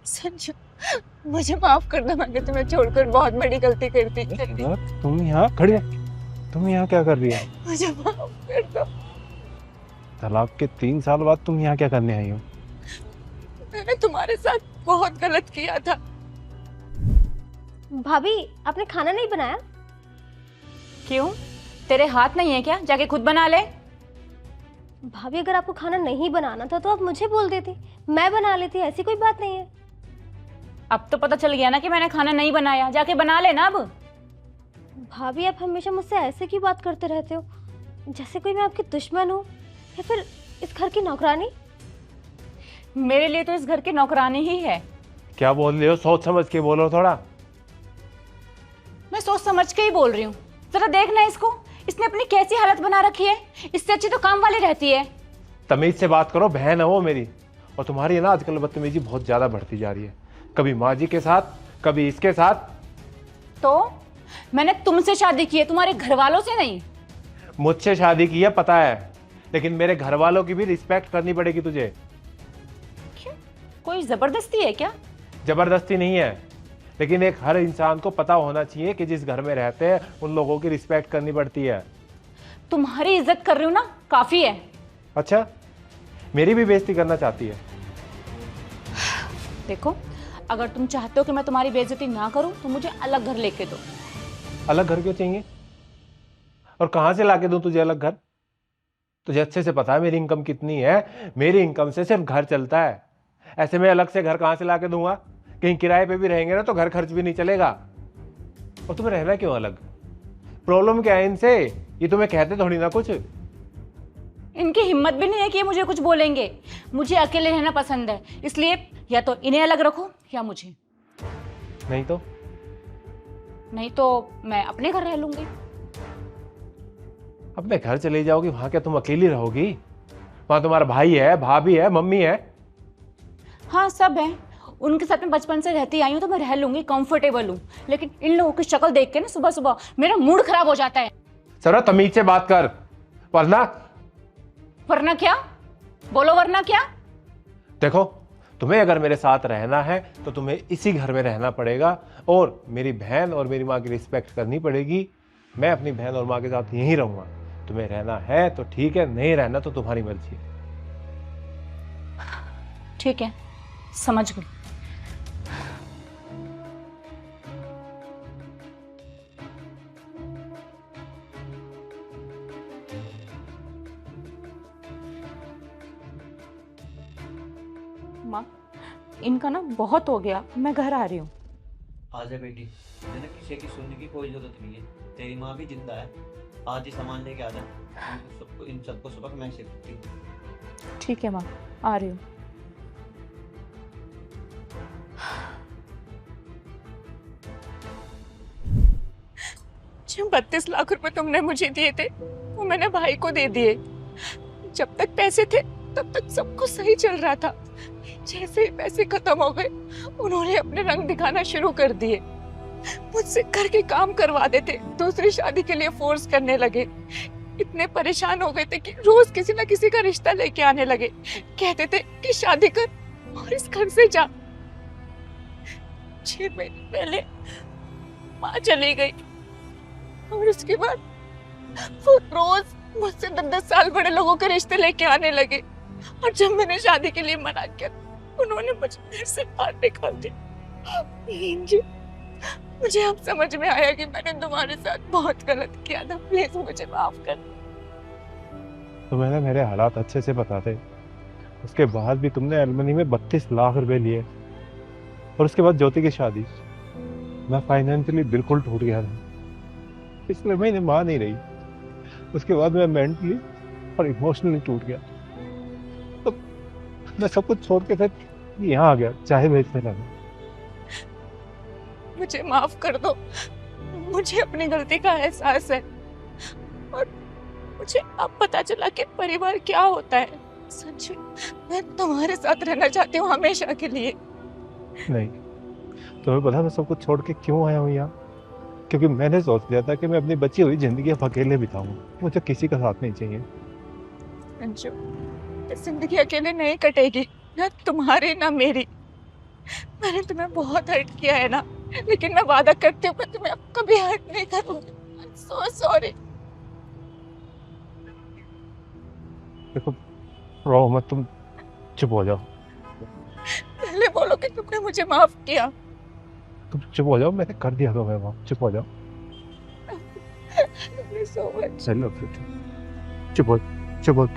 संजू, मुझे माफ कर दो, मैंने तुम्हें छोड़कर बहुत बड़ी गलती कर दी। तुम यहाँ खड़ी है, तुम यहाँ क्या कर रही है? मुझे माफ कर दो। तलाक के 3 साल बाद तुम यहाँ क्या करने आई हो? मैंने तुम्हारे साथ बहुत गलत किया था। भाभी, आपने खाना नहीं बनाया? क्यों? तेरे हाथ नहीं है क्या? जाके खुद बना ले। भाभी, अगर आपको खाना नहीं बनाना था तो आप मुझे बोल देती, मैं बना लेती, ऐसी कोई बात नहीं है। अब तो पता चल गया ना कि मैंने खाना नहीं बनाया, जाके बना ले ना अब। भाभी, आप हमेशा मुझसे ऐसे क्यों बात करते रहते हो, जैसे कोई मैं आपकी दुश्मन हूँ या फिर इस घर की नौकरानी? मेरे लिए तो इस घर की नौकरानी ही है। क्या बोल रही हो? सोच समझ के बोलो थोड़ा। मैं सोच समझ के ही बोल रही हूँ। जरा देखना इसको, इसने अपनी कैसी हालत बना रखी है। इससे अच्छी तो काम वाली रहती है। तमीज से बात करो, बहन है वो मेरी। और तुम्हारी है ना आजकल बदतमीजी बहुत ज्यादा बढ़ती जा रही है, कभी माँ जी के साथ, कभी इसके साथ। तो मैंने तुमसे शादी की है, तुम्हारे घर वालों से नहीं। मुझसे शादी की है पता है, लेकिन मेरे घर वालों की भी रिस्पेक्ट करनी पड़ेगी तुझे। क्यों? कोई जबरदस्ती है क्या? जबरदस्ती नहीं है, लेकिन एक हर इंसान को पता होना चाहिए कि जिस घर में रहते हैं उन लोगों की रिस्पेक्ट करनी पड़ती है। तुम्हारी इज्जत कर रही हूँ ना, काफी है। अच्छा, मेरी भी बेइज्जती करना चाहती है? देखो, अगर तुम चाहते हो कि मैं तुम्हारी बेइज्जती ना करूं तो मुझे अलग घर लेके दो। अलग घर क्यों चाहिए? और कहां से लाके दूं तुझे अलग घर? तुझे अच्छे से पता है मेरी इनकम कितनी है। मेरी इनकम से सिर्फ घर चलता है। ऐसे में अलग से घर कहां से लाके दूंगा? कहीं किराए पे भी रहेंगे ना तो घर खर्च भी नहीं चलेगा। और तुम्हें रहना क्यों अलग? प्रॉब्लम क्या है इनसे? ये तुम्हें कहते थोड़ी ना कुछ। इनकी हिम्मत भी नहीं है कि ये मुझे कुछ बोलेंगे। मुझे अकेले रहना पसंद है, इसलिए या तो इन्हें अलग रखो या मुझे। नहीं तो? नहीं तो मैं अपने घर रह लूंगी। अपने घर चले जाओगी, वहां क्या तुम अकेली रहोगी? वहां तुम्हारा भाई है, भाभी है, मम्मी है। हाँ, सब है। उनके साथ में बचपन से रहती आई हूँ तो मैं रह लूंगी, कंफर्टेबल हूँ। लेकिन इन लोगों की शक्ल देख के ना सुबह सुबह मेरा मूड खराब हो जाता है। सरा तमीज से बात कर, वरना। वरना क्या? बोलो, वरना क्या? देखो, तुम्हें अगर मेरे साथ रहना है तो तुम्हें इसी घर में रहना पड़ेगा, और मेरी बहन और मेरी माँ की रिस्पेक्ट करनी पड़ेगी। मैं अपनी बहन और माँ के साथ यहीं रहूंगा। तुम्हें रहना है तो ठीक है, नहीं रहना तो तुम्हारी मर्जी है। ठीक है, समझ गई। माँ, इनका ना बहुत हो गया, मैं घर आ रही हूँ। आजा बेटी, मैंने किसी की सुनने की कोई जरूरत नहीं है। तेरी माँ भी जिंदा है, आज ही सामान लेके आ जा। इन सबको सबक मैं सिखाती हूँ। ठीक है माँ, आ रही हूँ। जो 32 लाख रुपए तुमने मुझे दिए थे वो मैंने भाई को दे दिए। जब तक पैसे थे तब तक सब कुछ सही चल रहा था। जैसे ही पैसे खत्म हो गए उन्होंने अपने रंग दिखाना शुरू कर दिए। मुझसे घर के काम करवा देते, दूसरी शादी के लिए फोर्स करने लगे। इतने परेशान हो गए थे कि रोज किसी ना किसी का रिश्ता लेके आने लगे। कहते थे कि शादी कर और इस घर से जा। 6 महीने पहले माँ चली गई और उसके बाद वो रोज मुझसे 10-10 साल बड़े लोगों के रिश्ते लेके आने लगे। और जब मैंने शादी के लिए मना किया उन्होंने मुझे घर से बाहर निकाल दिया। जी, मुझे अब समझ में आया कि मैंने तुम्हारे साथ बहुत गलत किया था। प्लीज मुझे माफ कर। तो मैंने मेरे हालात अच्छे से पता थे, उसके बाद भी तुमने एलमनी में 32 लाख रुपए लिए। और उसके बाद ज्योति की शादी, मैं फाइनेंशियली बिल्कुल टूट गया था। पिछले महीने माँ नहीं रही, उसके बाद मैं मेंटली और इमोशनली टूट गया। तो मैं सब कुछ छोड़ के फिर यहाँ आ गया, चाहे बेचने लगा। मुझे माफ कर दो, मुझे अपनी गलती का एहसास है और मुझे अब पता चला कि परिवार क्या होता है। सच में मैं तुम्हारे साथ रहना चाहती हूँ हमेशा के लिए। नहीं, तुम्हें पता मैं सब कुछ छोड़ के क्यों आया हूँ यहाँ? क्योंकि मैंने सोच लिया था कि मैं अपनी बची हुई जिंदगी अब अकेले बिताऊंगा, मुझे किसी का साथ नहीं चाहिए। अंशु, जिंदगी अकेले नहीं कटेगी, ना तुम्हारी ना मेरी। मैंने तुम्हें बहुत हर्ट किया है ना, लेकिन मैं वादा करती हूँ मैं तुम्हें अब कभी हर्ट नहीं करूंगी। So sorry. देखो रो मत, तुम चुप हो जाओ, पहले बोलो कि तुमने मुझे माफ किया। तुम चुप हो जाओ, मैंने कर दिया तुम्हें माफ, चुप हो जाओ। So much. चलो चुप हो, चुप हो।